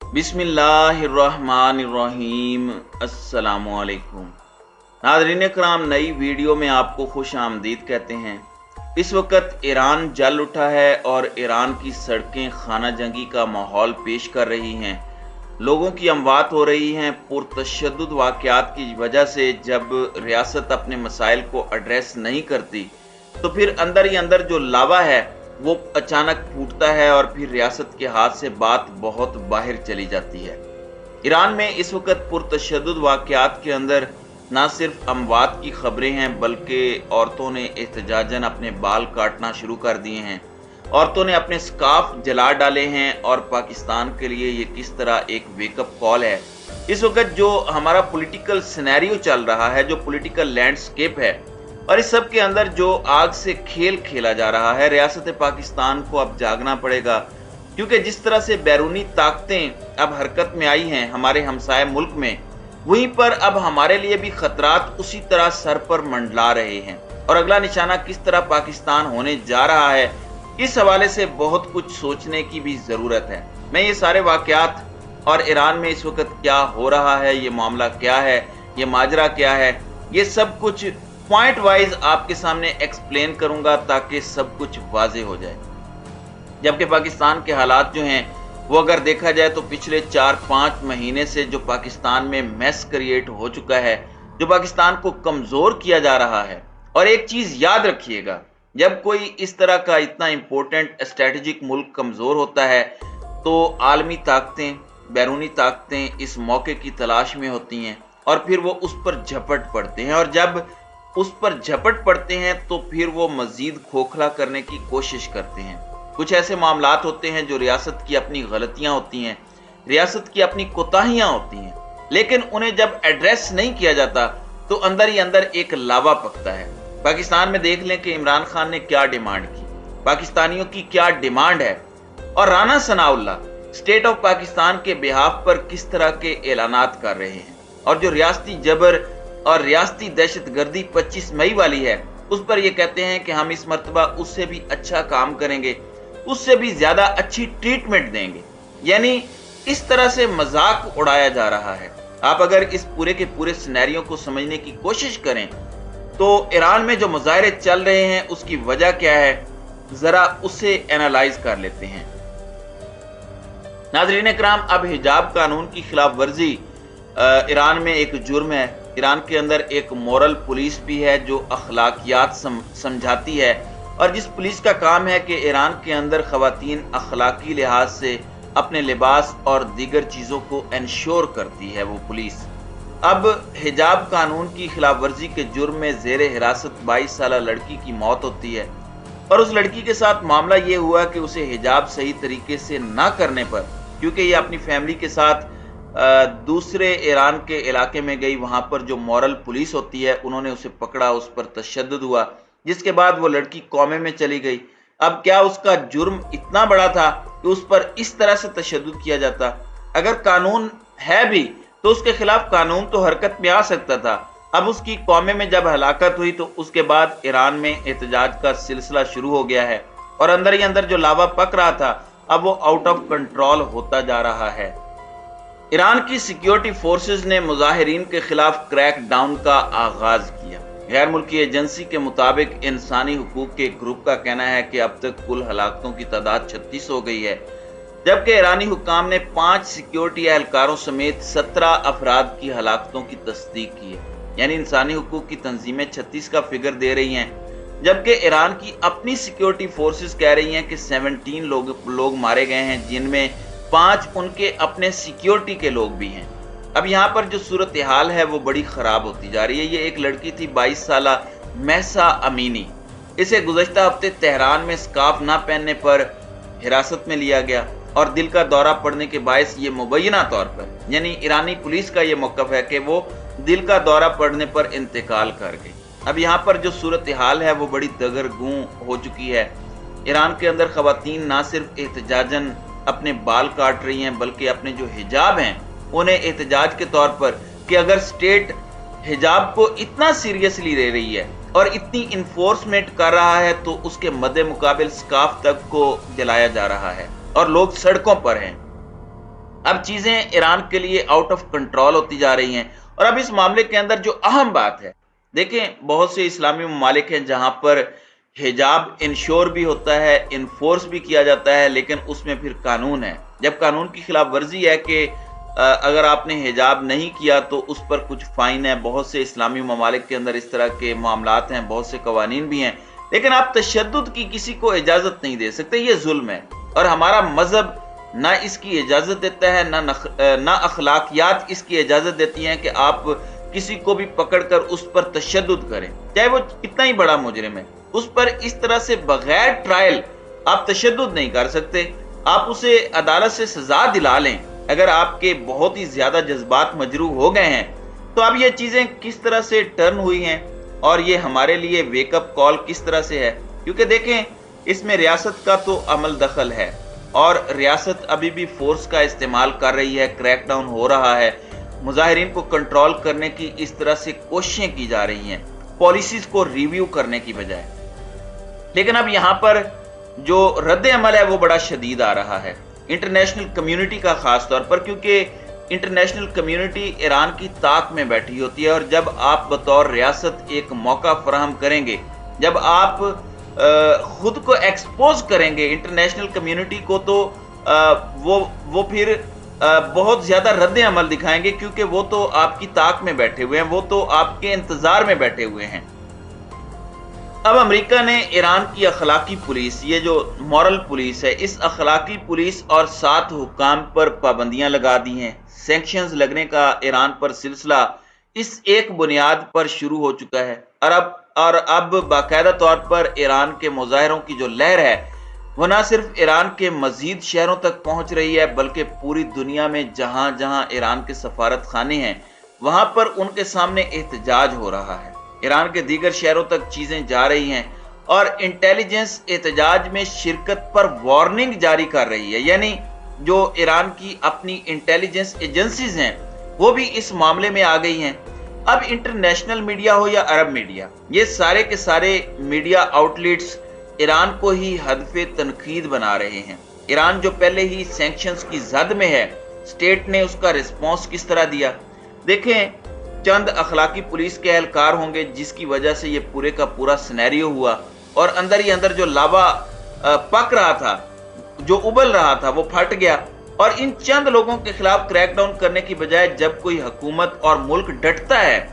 बिस्मिल्लाहिर्रहमानिर्रहीम। अस्सलामुअलैकुम। नाज़रीन कराम, नई वीडियो में आपको खुश आमदीद कहते हैं। इस वक्त ईरान जल उठा है और ईरान की सड़कें खाना जंगी का माहौल पेश कर रही हैं। लोगों की अमवात हो रही हैं पुरतशद्दुद वाक़यात की वजह से। जब रियासत अपने मसाइल को एड्रेस नहीं करती तो फिर अंदर ही अंदर जो लावा है वो अचानक फूटता है और फिर रियासत के हाथ से बात बहुत बाहर चली जाती है। ईरान में इस वक्त पुरतशद्दुद वाक़यात के अंदर ना सिर्फ अमवात की खबरें हैं बल्कि औरतों ने एहतजाजन अपने बाल काटना शुरू कर दिए हैं, औरतों ने अपने स्कार्फ जला डाले हैं। और पाकिस्तान के लिए ये किस तरह एक वेकअप कॉल है। इस वक्त जो हमारा पॉलिटिकल सिनेरियो चल रहा है, जो पॉलिटिकल लैंडस्केप है, और इस सब के अंदर जो आग से खेल खेला जा रहा है, रियासत पाकिस्तान को अब जागना पड़ेगा। क्योंकि जिस तरह से बैरूनी ताकतें अब हरकत में आई हैं हमारे हमसाए मुल्क में, वहीं पर अब हमारे लिए भी खतरात उसी तरह सर पर मंडला रहे हैं। और अगला निशाना किस तरह पाकिस्तान होने जा रहा है, इस हवाले से बहुत कुछ सोचने की भी ज़रूरत है। मैं ये सारे वाक़यात और ईरान में इस वक्त क्या हो रहा है, ये मामला क्या है, ये माजरा क्या है, ये सब कुछ पॉइंट वाइज आपके सामने एक्सप्लेन करूंगा ताकि सब कुछ वाजे हो जाए। जबकि पाकिस्तान के हालात जो हैं वो अगर देखा जाए तो पिछले 4-5 महीने से जो पाकिस्तान में मैस क्रिएट हो चुका है, जो पाकिस्तान को कमज़ोर किया जा रहा है। और एक चीज़ याद रखिएगा, जब कोई इस तरह का इतना इंपॉर्टेंट स्ट्रेटेजिक मुल्क कमज़ोर होता है तो आलमी ताकतें, बैरूनी ताकतें इस मौके की तलाश में होती हैं और फिर वो उस पर झपट पड़ते हैं। और जब उस पर झपट पड़ते हैं तो फिर वो मजीद खोखला करने की कोशिश करते हैं। कुछ ऐसे मामलात होते हैं जो रियासत की अपनी गलतियां होती हैं, रियासत की अपनी कोताहियां होती हैं, लेकिन उन्हें जब एड्रेस नहीं किया जाता तो अंदर ही अंदर एक लावा पकता है। पाकिस्तान में देख लें कि इमरान खान ने क्या डिमांड की, पाकिस्तानियों की क्या डिमांड है, और राना सनाउल्लाह स्टेट ऑफ पाकिस्तान के बिहाफ पर किस तरह के ऐलानात कर रहे हैं। और जो रियासती जबर और रियासती दहशतगर्दी 25 मई वाली है, उस पर ये कहते हैं कि हम इस मर्तबा उससे भी अच्छा काम करेंगे, उससे भी ज्यादा अच्छी ट्रीटमेंट देंगे। यानी इस तरह से मजाक उड़ाया जा रहा है। आप अगर इस पूरे के पूरे सिनेरियो को समझने की कोशिश करें तो ईरान में जो मुजाहरे चल रहे हैं उसकी वजह क्या है, जरा उसे एनालाइज कर लेते हैं। नाज़रीन कराम, अब हिजाब कानून की खिलाफ वर्जी ईरान में एक जुर्म है। ईरान के अंदर एक मॉरल पुलिस भी है जो अखलाकियात समझाती है, और जिस पुलिस का काम है कि ईरान के अंदर ख़वातीन अखलाकी लिहाज से अपने लिबास और दीगर चीज़ों को इंश्योर करती है वो पुलिस। अब हिजाब कानून की खिलाफ वर्जी के जुर्म में ज़ेर हिरासत 22 साल लड़की की मौत होती है। और उस लड़की के साथ मामला ये हुआ कि उसे हिजाब सही तरीके से ना करने पर, क्योंकि ये अपनी फैमिली के साथ दूसरे ईरान के इलाके में गई, वहां पर जो मॉरल पुलिस होती है उन्होंने उसे पकड़ा, उस पर तशद्दुद हुआ, जिसके बाद वो लड़की कोमे में चली गई। अब क्या उसका जुर्म इतना बड़ा था कि उस पर इस तरह से तशद्दुद किया जाता? अगर कानून है भी तो उसके खिलाफ कानून तो हरकत में आ सकता था। अब उसकी कोमे में जब हलाकत हुई तो उसके बाद ईरान में एहतजाज का सिलसिला शुरू हो गया है, और अंदर ही अंदर जो लावा पक रहा था अब वो आउट ऑफ कंट्रोल होता जा रहा है। ईरान की सिक्योरिटी फोर्सेस ने मुजाहिरीन के खिलाफ क्रैक डाउन का आगाज किया। गैर मुल्की एजेंसी के मुताबिक इंसानी हुकूक के एक ग्रुप का कहना है कि अब तक कुल हलाकतों की तादाद 36 हो गई है, जबकि ईरानी हुक्काम ने 5 सिक्योरिटी एहलकारों समेत 17 अफराद की हलाकतों की तस्दीक की है। यानी इंसानी हुकूक की तंजीमें 36 का फिगर दे रही हैं, जबकि ईरान की अपनी सिक्योरिटी फोर्सेस कह रही हैं कि 17 लोग मारे गए हैं, जिनमें 5 उनके अपने सिक्योरिटी के लोग भी हैं। अब यहाँ पर जो सूरत हाल है वो बड़ी ख़राब होती जा रही है। ये एक लड़की थी 22 साल महसा अमीनी। इसे गुज़श्ता हफ्ते तेहरान में स्कार्फ ना पहनने पर हिरासत में लिया गया और दिल का दौरा पड़ने के बायस ये मुबैना तौर पर, यानी ईरानी पुलिस का ये मौक़िफ़ है कि वो दिल का दौरा पड़ने पर इंतकाल कर गई। अब यहाँ पर जो सूरत हाल है वो बड़ी दगरगूं हो चुकी है। ईरान के अंदर ख़वातीन ना सिर्फ एहतजाजन अपने बाल काट रही हैं बल्कि अपने जो हिजाब हैं उन्हें एहतजाज के तौर पर, कि अगर स्टेट हिजाब को इतना सीरियसली ले रही है और इतनी इन्फोर्समेंट कर रहा है तो उसके मद्दे मुकाबिल स्कार्फ तक को जलाया जा रहा है और लोग सड़कों पर हैं। اب چیزیں ایران کے لیے آؤٹ آف کنٹرول ہوتی جا رہی ہیں. اور اب اس معاملے کے اندر جو اہم بات ہے، دیکھیں بہت سے اسلامی ممالک ہیں جہاں پر حجاب انشور بھی ہوتا ہے، انفورس بھی کیا جاتا ہے، لیکن اس میں پھر قانون ہے. جب قانون کی خلاف ورزی ہے کہ اگر آپ نے حجاب نہیں کیا تو اس پر کچھ فائن ہے. بہت سے اسلامی ممالک کے اندر اس طرح کے معاملات ہیں، بہت سے قوانین بھی ہیں، لیکن آپ تشدد کی کسی کو اجازت نہیں دے سکتے. یہ ظلم ہے اور ہمارا مذہب نہ اس کی اجازت دیتا ہے، نہ اخلاقیات اس کی اجازت دیتی ہیں کہ آپ کسی کو بھی پکڑ کر اس پر تشدد کریں، چاہے وہ کتنا ہی بڑا مجرم ہے. اس پر اس طرح سے بغیر ٹرائل آپ تشدد نہیں کر سکتے. آپ اسے عدالت سے سزا دلا لیں. اگر آپ کے بہت ہی زیادہ جذبات مجروح ہو گئے ہیں تو اب یہ چیزیں کس طرح سے ٹرن ہوئی ہیں اور یہ ہمارے لیے ویک اپ کال کس طرح سے ہے. کیونکہ دیکھیں اس میں ریاست کا تو عمل دخل ہے اور ریاست ابھی بھی فورس کا استعمال کر رہی ہے، کریک ڈاؤن ہو رہا ہے، مظاہرین کو کنٹرول کرنے کی اس طرح سے کوششیں کی جا رہی ہیں پالیسیز کو ریویو کرنے کی بجائے. لیکن اب یہاں پر جو رد عمل ہے وہ بڑا شدید آ رہا ہے انٹرنیشنل کمیونٹی کا، خاص طور پر کیونکہ انٹرنیشنل کمیونٹی ایران کی طاق میں بیٹھی ہوتی ہے. اور جب آپ بطور ریاست ایک موقع فراہم کریں گے، جب آپ خود کو ایکسپوز کریں گے انٹرنیشنل کمیونٹی کو، تو وہ پھر بہت زیادہ رد عمل دکھائیں گے، کیونکہ وہ تو آپ کی طاق میں بیٹھے ہوئے ہیں، وہ تو آپ کے انتظار میں بیٹھے ہوئے ہیں. اب امریکہ نے ایران کی اخلاقی پولیس، یہ جو مورل پولیس ہے، اس اخلاقی پولیس اور 7 حکام پر پابندیاں لگا دی ہیں. سینکشنز لگنے کا ایران پر سلسلہ اس ایک بنیاد پر شروع ہو چکا ہے. اور اب باقاعدہ طور پر ایران کے مظاہروں کی جو لہر ہے وہ نہ صرف ایران کے مزید شہروں تک پہنچ رہی ہے، بلکہ پوری دنیا میں جہاں جہاں ایران کے سفارت خانے ہیں وہاں پر ان کے سامنے احتجاج ہو رہا ہے. ایران کے دیگر شہروں تک چیزیں جا رہی ہیں اور انٹیلیجنس احتجاج میں شرکت پر وارننگ جاری کر رہی ہے. یعنی جو ایران کی اپنی انٹیلیجنس ایجنسیز ہیں وہ بھی اس معاملے میں آ گئی ہیں. اب انٹرنیشنل میڈیا ہو یا عرب میڈیا، یہ سارے کے سارے میڈیا آؤٹ لیٹس ایران کو ہی ہدف تنقید بنا رہے ہیں. ایران جو پہلے ہی سینکشنز کی زد میں ہے، سٹیٹ نے اس کا رسپانس کس طرح دیا. دیکھیں چند اخلاقی پولیس کے اہلکار ہوں گے جس کی وجہ سے یہ پورے کا پورا سینیریو ہوا، اور اندر ہی اندر جو لاوا پک رہا تھا، جو ابل رہا تھا، وہ پھٹ گیا. اور ان چند لوگوں کے خلاف کریک ڈاؤن کرنے کی بجائے جب کوئی حکومت اور ملک ڈٹتا ہے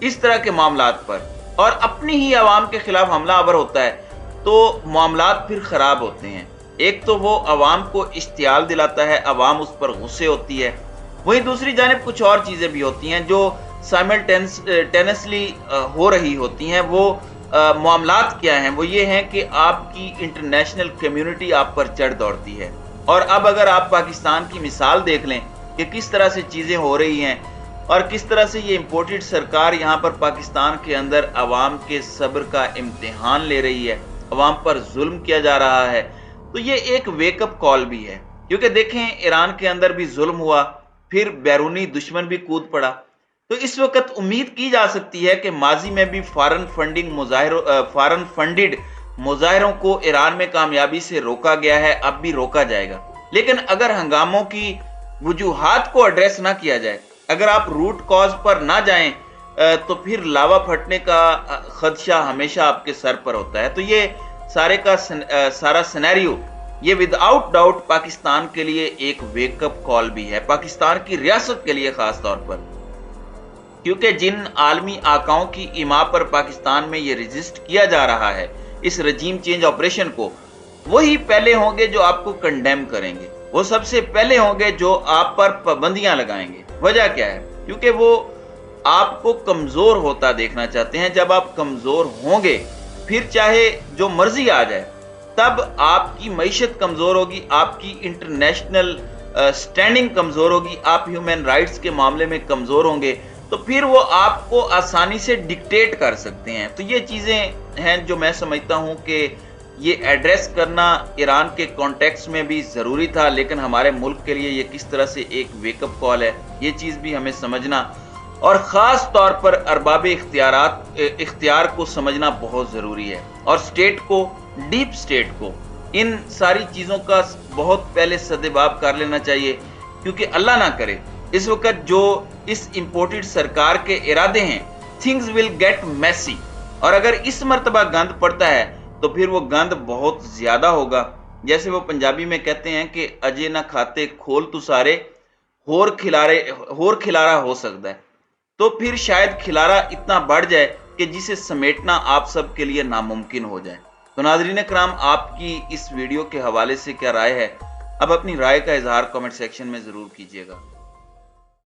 اس طرح کے معاملات پر اور اپنی ہی عوام کے خلاف حملہ آور ہوتا ہے تو معاملات پھر خراب ہوتے ہیں. ایک تو وہ عوام کو اشتعال دلاتا ہے، عوام اس پر غصے ہوتی ہے، وہیں دوسری جانب کچھ اور چیزیں بھی ہوتی ہیں جو سائملٹینسلی ہو رہی ہوتی ہیں. وہ معاملات کیا ہیں؟ وہ یہ ہیں کہ آپ کی انٹرنیشنل کمیونٹی آپ پر چڑھ دوڑتی ہے. اور اب اگر آپ پاکستان کی مثال دیکھ لیں کہ کس طرح سے چیزیں ہو رہی ہیں اور کس طرح سے یہ امپورٹڈ سرکار یہاں پر پاکستان کے اندر عوام کے صبر کا امتحان لے رہی ہے، عوام پر ظلم کیا جا رہا ہے، تو یہ ایک ویک اپ کال بھی ہے. کیونکہ دیکھیں ایران کے اندر بھی ظلم ہوا، پھر بیرونی دشمن بھی کود پڑا. تو اس وقت امید کی جا سکتی ہے کہ ماضی میں بھی فارن فنڈڈ مظاہروں کو ایران میں کامیابی سے روکا گیا ہے، اب بھی روکا جائے گا. لیکن اگر ہنگاموں کی وجوہات کو ایڈریس نہ کیا جائے، اگر آپ روٹ کاز پر نہ جائیں تو پھر لاوا پھٹنے کا خدشہ ہمیشہ آپ کے سر پر ہوتا ہے. تو یہ سارا سینیریو یہ ود آؤٹ ڈاؤٹ پاکستان کے لیے ایک ویک اپ کال بھی ہے، پاکستان کی ریاست کے لیے خاص طور پر. کیونکہ جن عالمی آقاؤں کی ایما پر پاکستان میں یہ رجسٹ کیا جا رہا ہے اس رجیم چینج آپریشن کو، وہی پہلے ہوں گے جو آپ کو کنڈیم کریں گے، وہ سب سے پہلے ہوں گے جو آپ پر پابندیاں لگائیں گے. وجہ کیا ہے؟ کیونکہ وہ آپ کو کمزور ہوتا دیکھنا چاہتے ہیں. جب آپ کمزور ہوں گے پھر چاہے جو مرضی آ جائے، تب آپ کی معیشت کمزور ہوگی، آپ کی انٹرنیشنل سٹینڈنگ کمزور ہوگی، آپ ہیومن رائٹس کے معاملے میں کمزور ہوں گے، تو پھر وہ آپ کو آسانی سے ڈکٹیٹ کر سکتے ہیں. تو یہ چیزیں ہیں جو میں سمجھتا ہوں کہ یہ ایڈریس کرنا ایران کے کانٹیکس میں بھی ضروری تھا، لیکن ہمارے ملک کے لیے یہ کس طرح سے ایک ویک اپ کال ہے، یہ چیز بھی ہمیں سمجھنا اور خاص طور پر ارباب اختیار کو سمجھنا بہت ضروری ہے. اور سٹیٹ کو، ڈیپ سٹیٹ کو ان ساری چیزوں کا بہت پہلے سدباب کر لینا چاہیے क्योंकि अल्लाह ना करे इस वक्त जो इस इंपोर्टेड सरकार के इरादे हैं, थिंग्स विल गेट मैसी। और अगर इस मर्तबा गंद पड़ता है तो फिर वो गंद बहुत ज्यादा होगा। जैसे वो पंजाबी में कहते हैं कि अजे ना खाते खोल तू सारे, होर खिलारा हो सकता है। तो फिर शायद खिलारा इतना बढ़ जाए कि जिसे समेटना आप सब के लिए नामुमकिन हो जाए। तो नाज़रीन कराम, आपकी इस वीडियो के हवाले से क्या राय है? अब अपनी राय का इजहार कमेंट सेक्शन में जरूर कीजिएगा।